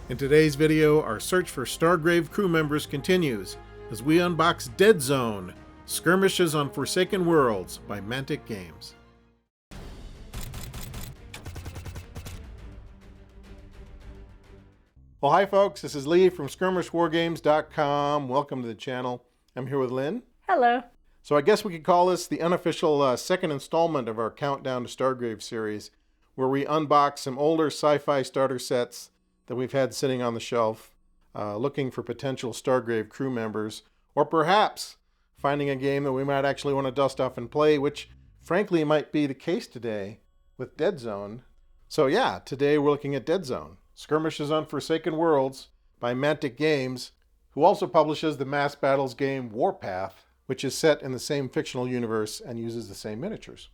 In today's video, our search for Stargrave crew members continues as we unbox Deadzone, Skirmishes on Forsaken Worlds by Mantic Games. Well, hi folks, this is Lee from SkirmishWarGames.com. Welcome to the channel. I'm here with Lynn. Hello. So I guess we could call this the unofficial second installment of our Countdown to Stargrave series, where we unbox some older sci-fi starter sets that we've had sitting on the shelf, looking for potential Stargrave crew members, or perhaps finding a game that we might actually want to dust off and play, which frankly might be the case today with Deadzone. So yeah, today we're looking at Deadzone, Skirmishes on Forsaken Worlds by Mantic Games, who also publishes the mass battles game Warpath, which is set in the same fictional universe and uses the same miniatures.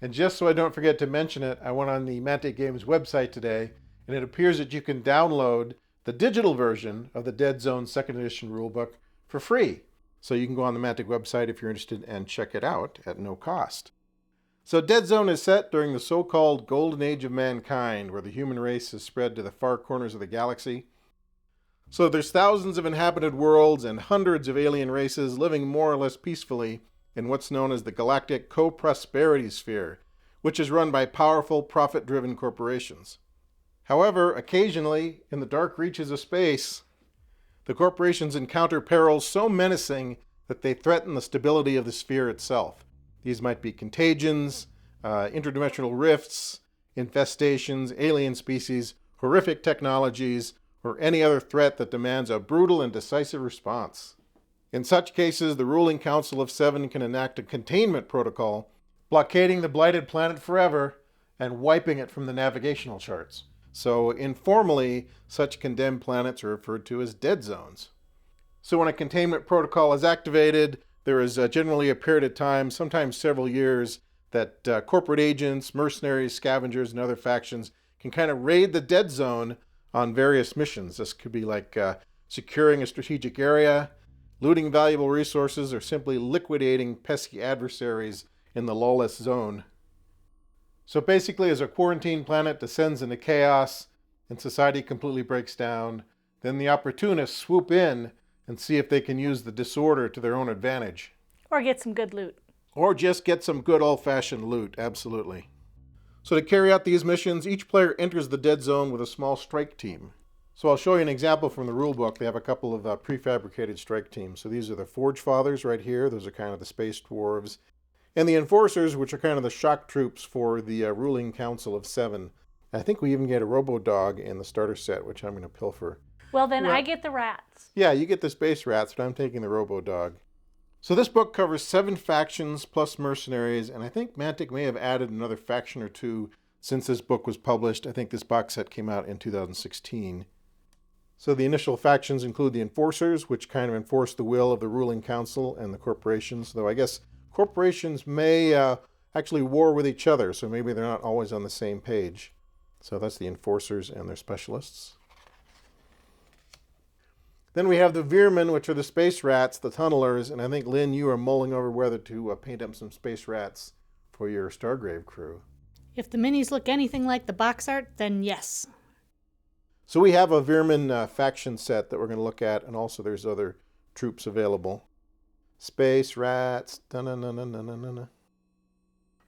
And just so I don't forget to mention it, I went on the Mantic Games website today, and it appears that you can download the digital version of the Deadzone 2nd edition rulebook for free. So you can go on the Mantic website if you're interested and check it out at no cost. So Deadzone is set during the so-called Golden Age of Mankind, where the human race has spread to the far corners of the galaxy. So there's thousands of inhabited worlds and hundreds of alien races living more or less peacefully in what's known as the Galactic Co-Prosperity Sphere, which is run by powerful, profit-driven corporations. However, occasionally, in the dark reaches of space, the corporations encounter perils so menacing that they threaten the stability of the sphere itself. These might be contagions, interdimensional rifts, infestations, alien species, horrific technologies, or any other threat that demands a brutal and decisive response. In such cases, the ruling Council of Seven can enact a containment protocol, blockading the blighted planet forever and wiping it from the navigational charts. So informally, such condemned planets are referred to as dead zones. So when a containment protocol is activated, there is generally a period of time, sometimes several years, that corporate agents, mercenaries, scavengers, and other factions can kind of raid the dead zone on various missions. This could be like securing a strategic area, looting valuable resources, or simply liquidating pesky adversaries in the lawless zone. So basically, as a quarantine planet descends into chaos and society completely breaks down, then the opportunists swoop in and see if they can use the disorder to their own advantage. Or get some good loot. Or just get some good old-fashioned loot, absolutely. So to carry out these missions, each player enters the dead zone with a small strike team. So I'll show you an example from the rulebook. They have a couple of prefabricated strike teams. So these are the Forge Fathers right here. Those are kind of the space dwarves. And the Enforcers, which are kind of the shock troops for the ruling Council of Seven. I think we even get a Robo-Dog in the starter set, which I'm going to pilfer. Well, then I get the rats. Yeah, you get the space rats, but I'm taking the Robo-Dog. So this book covers 7 factions plus mercenaries, and I think Mantic may have added another faction or two since this book was published. I think this box set came out in 2016. So the initial factions include the Enforcers, which kind of enforce the will of the ruling council and the corporations, though I guess corporations may actually war with each other, so maybe they're not always on the same page. So that's the Enforcers and their specialists. Then we have the Veerman, which are the space rats, the tunnelers, and I think, Lynn, you are mulling over whether to paint up some space rats for your Stargrave crew. If the minis look anything like the box art, then yes. So we have a Veerman faction set that we're going to look at, and also there's other troops available. Space rats, da-na-na-na-na-na-na.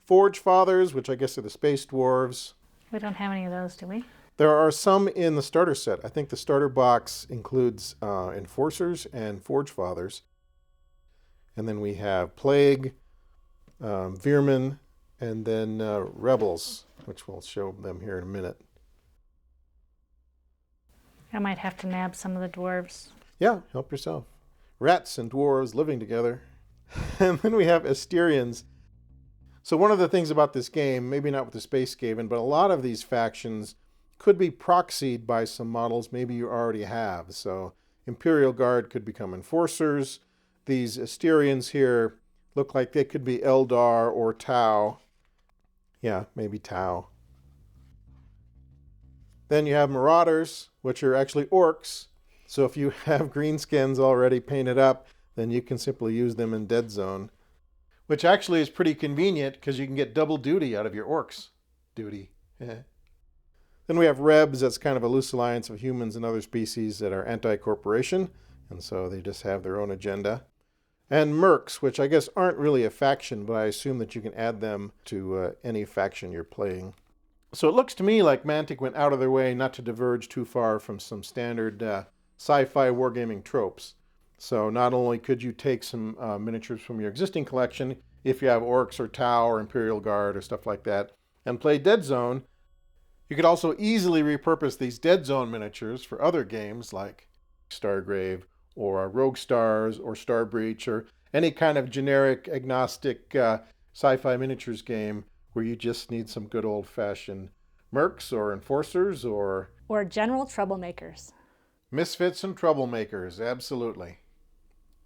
Forge Fathers, which I guess are the space dwarves. We don't have any of those, do we? There are some in the starter set. I think the starter box includes Enforcers and Forge Fathers. And then we have Plague, Veerman, and then Rebels, which we'll show them here in a minute. I might have to nab some of the dwarves. Yeah, help yourself. Rats and dwarves living together. And then we have Asterians. So one of the things about this game, maybe not with the Space Skaven, but a lot of these factions could be proxied by some models maybe you already have. So Imperial Guard could become Enforcers. These Asterians here look like they could be Eldar or Tau. Yeah, maybe Tau. Then you have Marauders, which are actually Orcs. So if you have greenskins already painted up, then you can simply use them in Deadzone, which actually is pretty convenient because you can get double duty out of your Orcs duty. Then we have Rebs, that's kind of a loose alliance of humans and other species that are anti-corporation, and so they just have their own agenda. And Mercs, which I guess aren't really a faction, but I assume that you can add them to any faction you're playing. So it looks to me like Mantic went out of their way not to diverge too far from some standard sci-fi wargaming tropes. So not only could you take some miniatures from your existing collection, if you have Orcs or Tau or Imperial Guard or stuff like that, and play Deadzone, you could also easily repurpose these Deadzone miniatures for other games like Stargrave or Rogue Stars or Star Breach or any kind of generic agnostic sci-fi miniatures game where you just need some good old-fashioned mercs or enforcers or general troublemakers. Misfits and troublemakers, absolutely.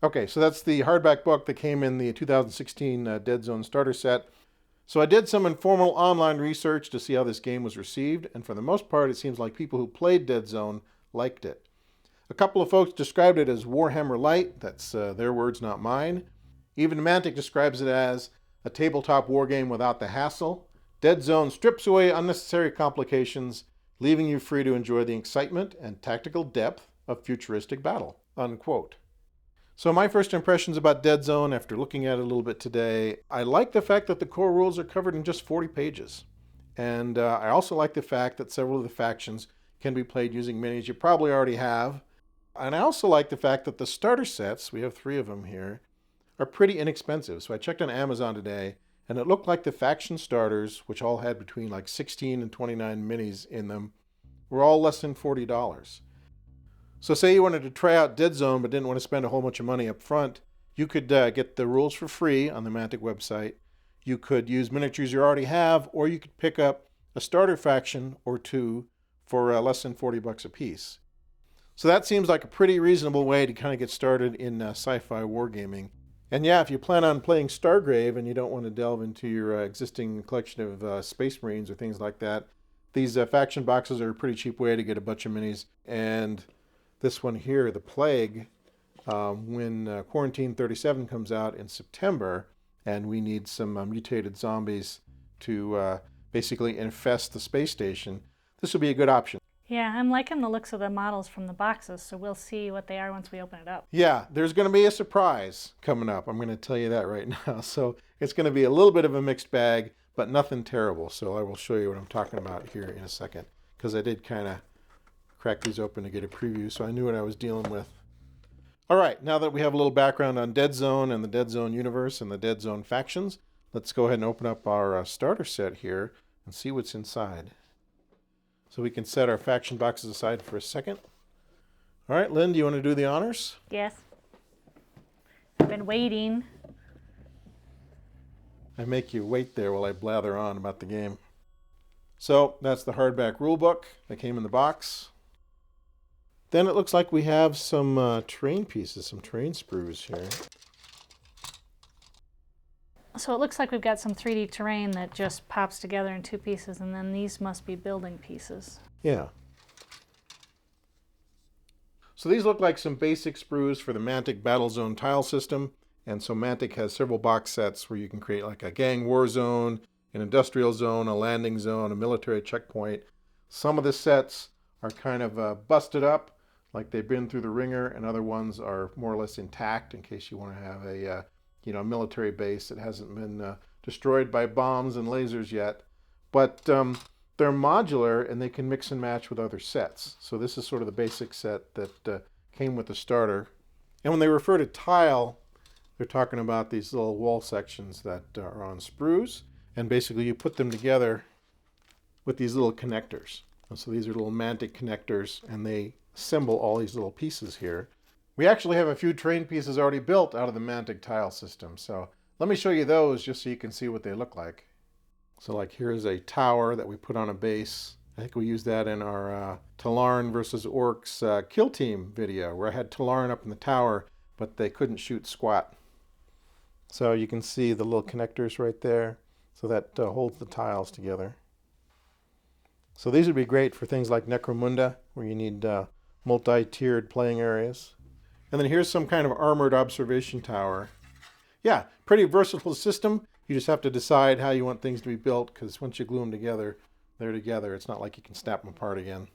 Okay, so that's the hardback book that came in the 2016 Deadzone starter set. So I did some informal online research to see how this game was received, and for the most part it seems like people who played Deadzone liked it. A couple of folks described it as Warhammer Light. That's their words, not mine. Even Mantic describes it as a tabletop wargame without the hassle. Deadzone strips away unnecessary complications, leaving you free to enjoy the excitement and tactical depth of futuristic battle. Unquote. So my first impressions about Deadzone after looking at it a little bit today, I like the fact that the core rules are covered in just 40 pages. And I also like the fact that several of the factions can be played using minis you probably already have. And I also like the fact that the starter sets, we have 3 of them here, are pretty inexpensive. So I checked on Amazon today, and it looked like the faction starters, which all had between like 16 and 29 minis in them, were all less than $40. So say you wanted to try out Deadzone but didn't want to spend a whole bunch of money up front, you could get the rules for free on the Mantic website. You could use miniatures you already have, or you could pick up a starter faction or 2 for less than $40 a piece. So that seems like a pretty reasonable way to kind of get started in sci-fi wargaming. And yeah, if you plan on playing Stargrave and you don't want to delve into your existing collection of Space Marines or things like that, these faction boxes are a pretty cheap way to get a bunch of minis. And this one here, the Plague, when Quarantine 37 comes out in September, and we need some mutated zombies to basically infest the space station, this will be a good option. Yeah, I'm liking the looks of the models from the boxes, so we'll see what they are once we open it up. Yeah, there's going to be a surprise coming up. I'm going to tell you that right now. So it's going to be a little bit of a mixed bag, but nothing terrible. So I will show you what I'm talking about here in a second, because I did kind of crack these open to get a preview, so I knew what I was dealing with. All right, now that we have a little background on Deadzone and the Deadzone universe and the Deadzone factions, let's go ahead and open up our starter set here and see what's inside. So we can set our faction boxes aside for a second. All right, Lynn, do you want to do the honors? Yes. I've been waiting. I make you wait there while I blather on about the game. So that's the hardback rulebook that came in the box. Then it looks like we have some terrain pieces, some terrain sprues here. So it looks like we've got some 3D terrain that just pops together in 2 pieces, and then these must be building pieces. Yeah. So these look like some basic sprues for the Mantic Battlezone tile system. And so Mantic has several box sets where you can create like a gang war zone, an industrial zone, a landing zone, a military checkpoint. Some of the sets are kind of busted up, like they've been through the ringer, and other ones are more or less intact in case you want to have a military base that hasn't been destroyed by bombs and lasers yet. But they're modular and they can mix and match with other sets. So this is sort of the basic set that came with the starter. And when they refer to tile, they're talking about these little wall sections that are on sprues. And basically you put them together with these little connectors. And so these are little Mantic connectors, and they assemble all these little pieces here. We actually have a few terrain pieces already built out of the Mantic tile system. So let me show you those just so you can see what they look like. So like here's a tower that we put on a base. I think we used that in our Talarn versus Orcs kill team video, where I had Talarn up in the tower, but they couldn't shoot squat. So you can see the little connectors right there. So that holds the tiles together. So these would be great for things like Necromunda, where you need multi-tiered playing areas. And then here's some kind of armored observation tower. Yeah, pretty versatile system. You just have to decide how you want things to be built, because once you glue them together, they're together. It's not like you can snap them apart again.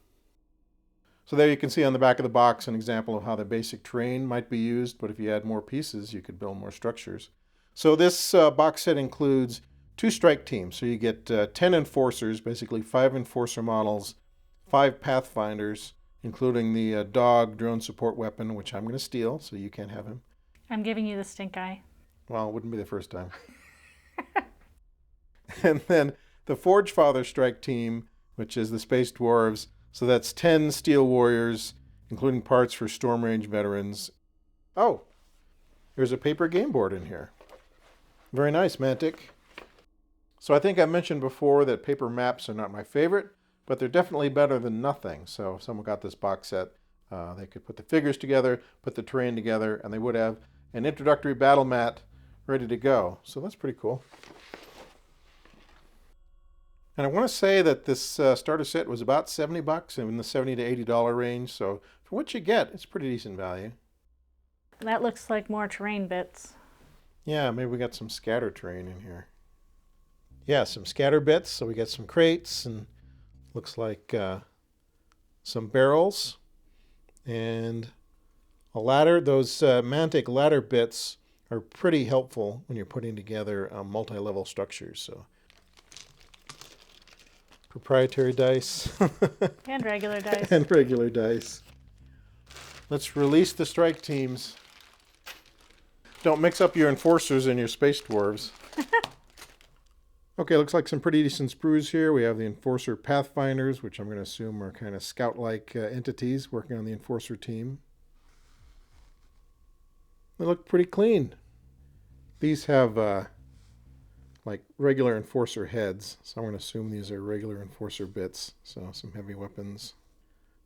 So there you can see on the back of the box an example of how the basic terrain might be used, but if you add more pieces, you could build more structures. So this box set includes 2 strike teams. So you get 10 enforcers, basically 5 enforcer models, 5 pathfinders, including the dog drone support weapon, which I'm going to steal, so you can't have him. I'm giving you the stink eye. Well, it wouldn't be the first time. And then the Forge Father strike team, which is the Space Dwarves. So that's 10 Steel Warriors, including parts for Storm Range veterans. Oh, there's a paper game board in here. Very nice, Mantic. So I think I mentioned before that paper maps are not my favorite, but they're definitely better than nothing. So if someone got this box set, they could put the figures together, put the terrain together, and they would have an introductory battle mat ready to go. So that's pretty cool. And I want to say that this starter set was about $70, in the $70 to $80 range. So for what you get, it's pretty decent value. That looks like more terrain bits. Yeah, maybe we got some scatter terrain in here. Yeah, some scatter bits. So we got some crates and looks like some barrels and a ladder. Those Mantic ladder bits are pretty helpful when you're putting together multi-level structures. So proprietary dice. And regular dice. And regular dice. Let's release the strike teams. Don't mix up your enforcers and your space dwarves. Okay, looks like some pretty decent sprues here. We have the enforcer pathfinders, which I'm going to assume are kind of scout-like entities working on the enforcer team. They look pretty clean. These have like regular enforcer heads, so I'm going to assume these are regular enforcer bits, so some heavy weapons.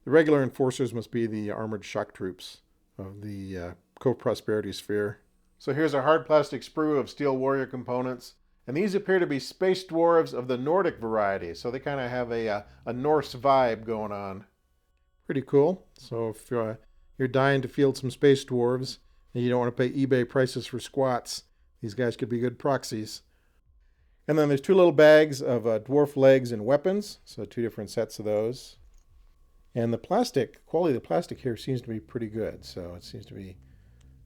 The regular enforcers must be the armored shock troops of the Cove Prosperity Sphere. So here's a hard plastic sprue of Steel Warrior components, and these appear to be space dwarves of the Nordic variety, so they kind of have a Norse vibe going on. Pretty cool. So if you're dying to field some space dwarves and you don't want to pay eBay prices for squats, these guys could be good proxies. And then there's 2 little bags of dwarf legs and weapons, so 2 different sets of those. And the plastic, quality of the plastic here seems to be pretty good, so it seems to be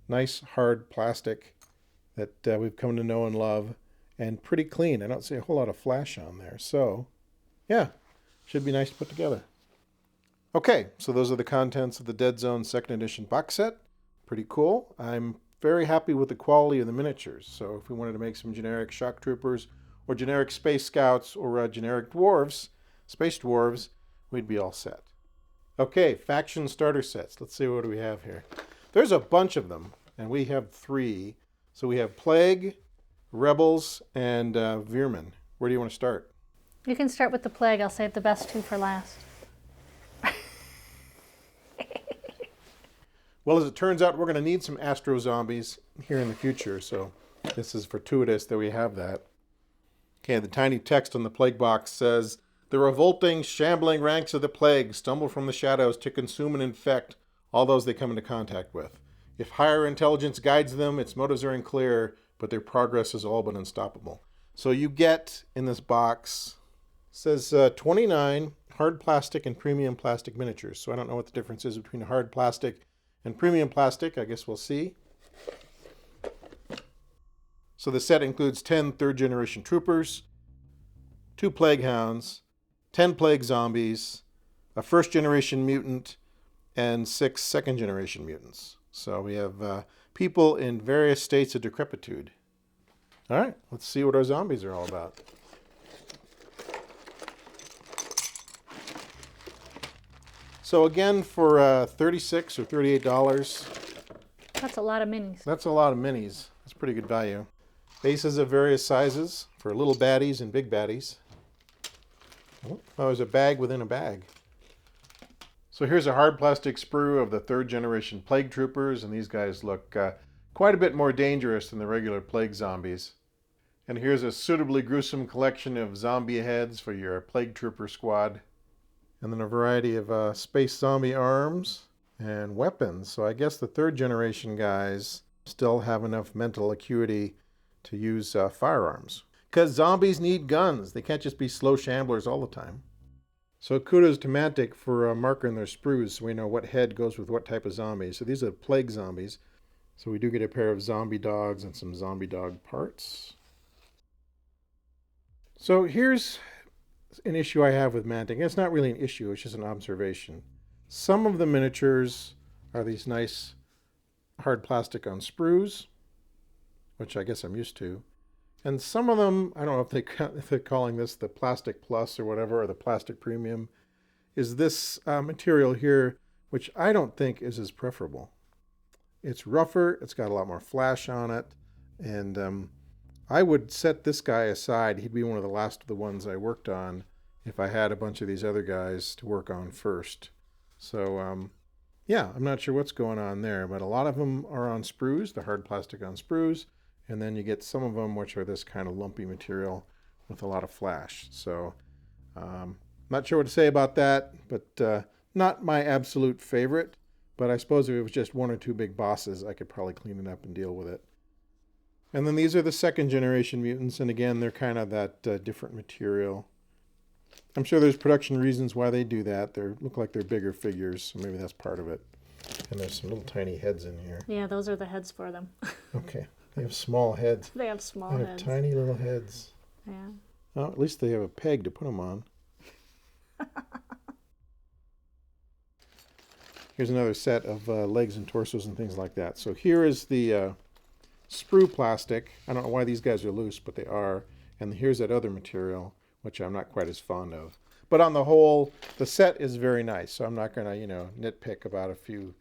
nice, hard plastic that we've come to know and love, and pretty clean. I don't see a whole lot of flash on there, so yeah, should be nice to put together. Okay, so those are the contents of the Deadzone 2nd edition box set. Pretty cool. I'm very happy with the quality of the miniatures, so if we wanted to make some generic shock troopers, or generic space scouts, or generic dwarves, space dwarves, we'd be all set. Okay, faction starter sets. Let's see what do we have here. There's a bunch of them, and we have 3. So we have Plague, Rebels, and Veerman. Where do you want to start? You can start with the Plague. I'll save the best 2 for last. Well, as it turns out, we're going to need some Astro Zombies here in the future, so this is fortuitous that we have that. Okay, the tiny text on the Plague box says, "The revolting, shambling ranks of the Plague stumble from the shadows to consume and infect all those they come into contact with. If higher intelligence guides them, its motives are unclear, but their progress is all but unstoppable." So you get, in this box, says 29 hard plastic and premium plastic miniatures. So I don't know what the difference is between hard plastic and premium plastic. I guess we'll see. So the set includes 10 third-generation troopers, 2 plague hounds, 10 plague zombies, a first-generation mutant, and 6 second-generation mutants. So we have people in various states of decrepitude. All right, let's see what our zombies are all about. So again, for $36 or $38, That's a lot of minis. that's a lot of minis. That's pretty good value. Bases of various sizes for little baddies and big baddies. Oh, there's a bag within a bag. So here's a hard plastic sprue of the 3rd-generation Plague Troopers, and these guys look quite a bit more dangerous than the regular Plague Zombies. And here's a suitably gruesome collection of zombie heads for your Plague Trooper squad. And then a variety of space zombie arms and weapons. So I guess the 3rd-generation guys still have enough mental acuity to use firearms. Because zombies need guns. They can't just be slow shamblers all the time. So kudos to Mantic for marking their sprues so we know what head goes with what type of zombie. So these are plague zombies. So we do get a pair of zombie dogs and some zombie dog parts. So here's an issue I have with Mantic. It's not really an issue, it's just an observation. Some of the miniatures are these nice hard plastic on sprues, which I guess I'm used to. And some of them, I don't know if they're calling this the plastic plus or whatever, or the plastic premium, is this material here, which I don't think is as preferable. It's rougher, it's got a lot more flash on it, and I would set this guy aside. He'd be one of the last of the ones I worked on if I had a bunch of these other guys to work on first. So, yeah, I'm not sure what's going on there, but a lot of them are on sprues, the hard plastic on sprues. And then you get some of them which are this kind of lumpy material with a lot of flash. So not sure what to say about that, but not my absolute favorite. But I suppose if it was just one or two big bosses, I could probably clean it up and deal with it. And then these are the second generation mutants. And again, they're kind of that different material. I'm sure there's production reasons why they do that. They look like they're bigger figures, so maybe that's part of it. And there's some little tiny heads in here. Yeah, those are the heads for them. Okay. They have small heads. They have small They have heads. tiny little heads. Yeah. Well, at least they have a peg to put them on. Here's another set of legs and torsos and things like that. So here is the sprue plastic. I don't know why these guys are loose, but they are. And here's that other material, which I'm not quite as fond of. But on the whole, the set is very nice. So I'm not going to, nitpick about a few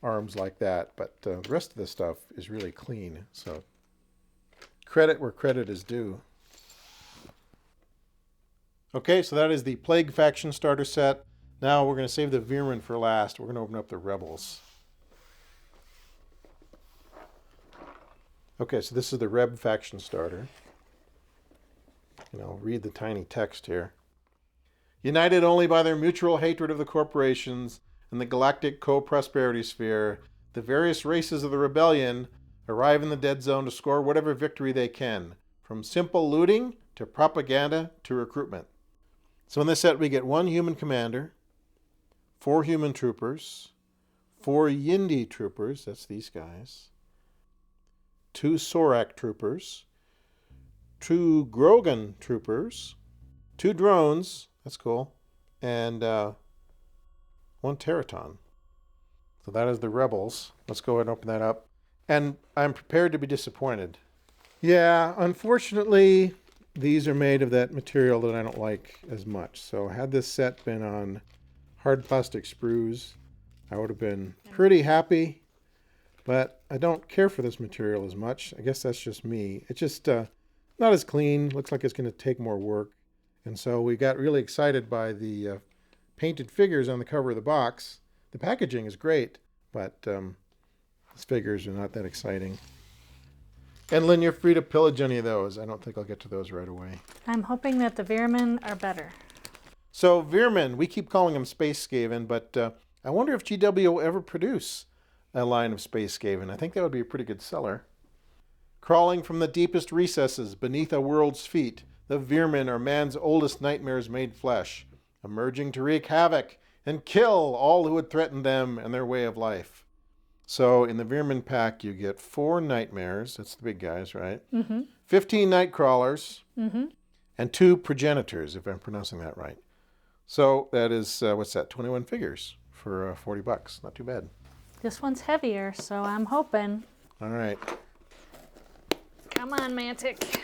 arms like that, but the rest of the stuff is really clean. So credit where credit is due. Okay, so that is the Plague Faction starter set. Now we're going to save the Veerman for last. We're going to open up the Rebels. Okay, so this is the Reb Faction starter. And I'll read the tiny text here. United only by their mutual hatred of the corporations and the galactic co-prosperity sphere, the various races of the rebellion arrive in the Deadzone to score whatever victory they can, from simple looting to propaganda to recruitment. So in this set we get 1 human commander, 4 human troopers, 4 Yindi troopers, that's these guys, 2 Sorak troopers, 2 Grogan troopers, 2 drones, that's cool, and 1 Teraton. So that is the Rebels. Let's go ahead and open that up. And I'm prepared to be disappointed. Yeah, unfortunately, these are made of that material that I don't like as much. So had this set been on hard plastic sprues, I would have been pretty happy. But I don't care for this material as much. I guess that's just me. It's just not as clean. Looks like it's going to take more work. And so we got really excited by the painted figures on the cover of the box. The packaging is great, but these figures are not that exciting. And Lynn, you're free to pillage any of those. I don't think I'll get to those right away. I'm hoping that the Veerman are better. So Veerman, we keep calling him Space Skaven, but I wonder if GW will ever produce a line of Space Skaven. I think that would be a pretty good seller. Crawling from the deepest recesses beneath a world's feet, the Veerman are man's oldest nightmares made flesh, emerging to wreak havoc and kill all who would threaten them and their way of life. So in the Veerman pack, you get 4 nightmares. That's the big guys, right? Mm-hmm. 15 night crawlers, and 2 progenitors, if I'm pronouncing that right. So that is, what's that, 21 figures for $40. Not too bad. This one's heavier, so I'm hoping. All right. Come on, Mantic.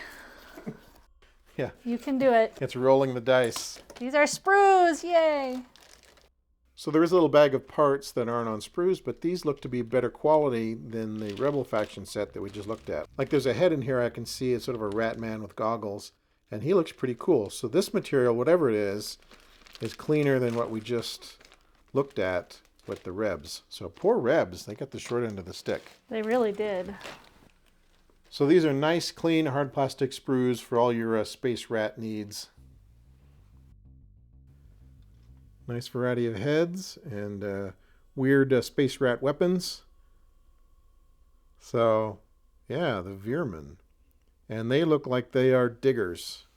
Yeah. You can do it. It's rolling the dice. These are sprues, yay! So there is a little bag of parts that aren't on sprues, but these look to be better quality than the Rebel Faction set that we just looked at. Like there's a head in here I can see. It's sort of a rat man with goggles, and he looks pretty cool. So this material, whatever it is cleaner than what we just looked at with the Rebs. So poor Rebs, they got the short end of the stick. They really did. So these are nice, clean, hard plastic sprues for all your space rat needs. Nice variety of heads and weird space rat weapons. So, yeah, the Veerman. And they look like they are diggers,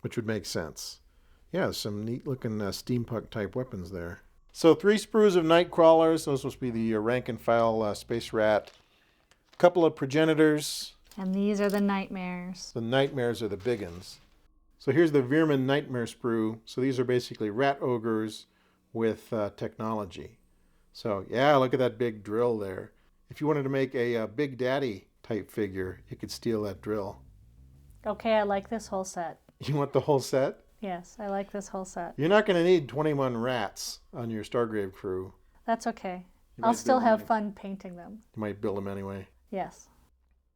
which would make sense. Yeah, some neat looking steampunk type weapons there. So 3 sprues of night crawlers. Those must be the rank and file space rat. A couple of progenitors. And these are the nightmares. The nightmares are the big ones. So here's the Veerman nightmare sprue. So these are basically rat ogres with technology. So yeah, look at that big drill there. If you wanted to make a Big Daddy type figure, you could steal that drill. Okay, I like this whole set. You want the whole set? Yes, I like this whole set. You're not going to need 21 rats on your Stargrave crew. That's okay. I'll still have fun painting them. You might build them anyway. Yes.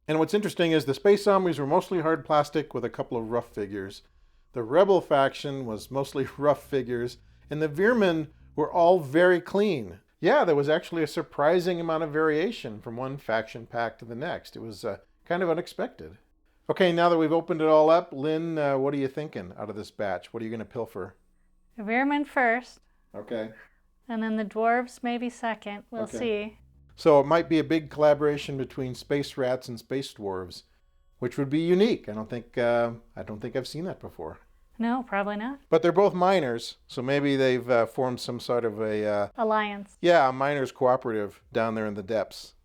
And what's interesting is the space zombies were mostly hard plastic with a couple of rough figures. The rebel faction was mostly rough figures, and the Veermen were all very clean. Yeah, there was actually a surprising amount of variation from one faction pack to the next. It was kind of unexpected. Okay, now that we've opened it all up, Lynn, what are you thinking out of this batch? What are you going to pilfer? Veerman first. Okay. And then the dwarves maybe second. We'll see. So it might be a big collaboration between space rats and space dwarves, which would be unique. I don't think I've seen that before. No, probably not. But they're both miners, so maybe they've formed some sort of a alliance. Yeah, a miners cooperative down there in the depths.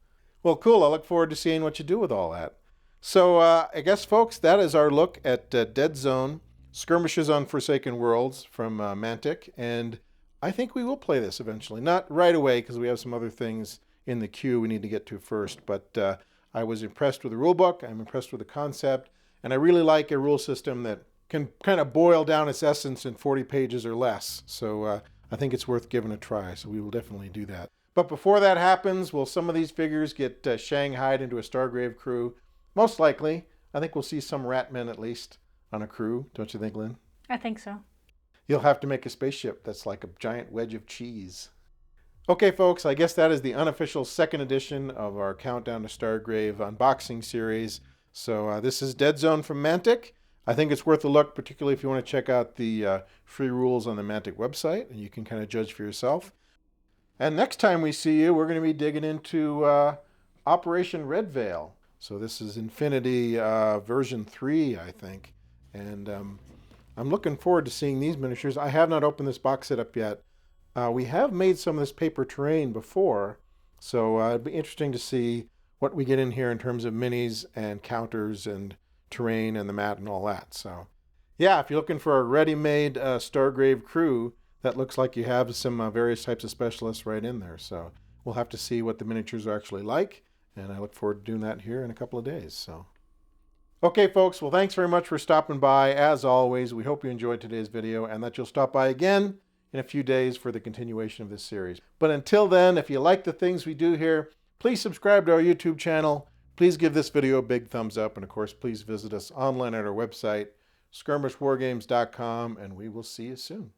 Well, cool. I look forward to seeing what you do with all that. So I guess, folks, that is our look at Deadzone, Skirmishes on Forsaken Worlds from Mantic, and I think we will play this eventually. Not right away, because we have some other things in the queue we need to get to first, but I was impressed with the rulebook, I'm impressed with the concept, and I really like a rule system that can kind of boil down its essence in 40 pages or less. So I think it's worth giving a try, so we will definitely do that. But before that happens, will some of these figures get shanghaied into a Stargrave crew? Most likely. I think we'll see some Ratmen at least on a crew, don't you think, Lynn? I think so. You'll have to make a spaceship that's like a giant wedge of cheese. Okay, folks, I guess that is the unofficial second edition of our Countdown to Stargrave unboxing series. So this is Deadzone from Mantic. I think it's worth a look, particularly if you want to check out the free rules on the Mantic website, and you can kind of judge for yourself. And next time we see you, we're going to be digging into Operation Red Veil. So this is Infinity version 3, I think. And I'm looking forward to seeing these miniatures. I have not opened this box set up yet. We have made some of this paper terrain before, so it'd be interesting to see what we get in here in terms of minis and counters and terrain and the mat and all that. So yeah, if you're looking for a ready-made Stargrave crew, that looks like you have some various types of specialists right in there. So we'll have to see what the miniatures are actually like, and I look forward to doing that here in a couple of days. So okay, folks, well, thanks very much for stopping by. As always, we hope you enjoyed today's video and that you'll stop by again in a few days for the continuation of this series. But until then, if you like the things we do here, please subscribe to our YouTube channel. Please give this video a big thumbs up. And of course, please visit us online at our website, skirmishwargames.com, and we will see you soon.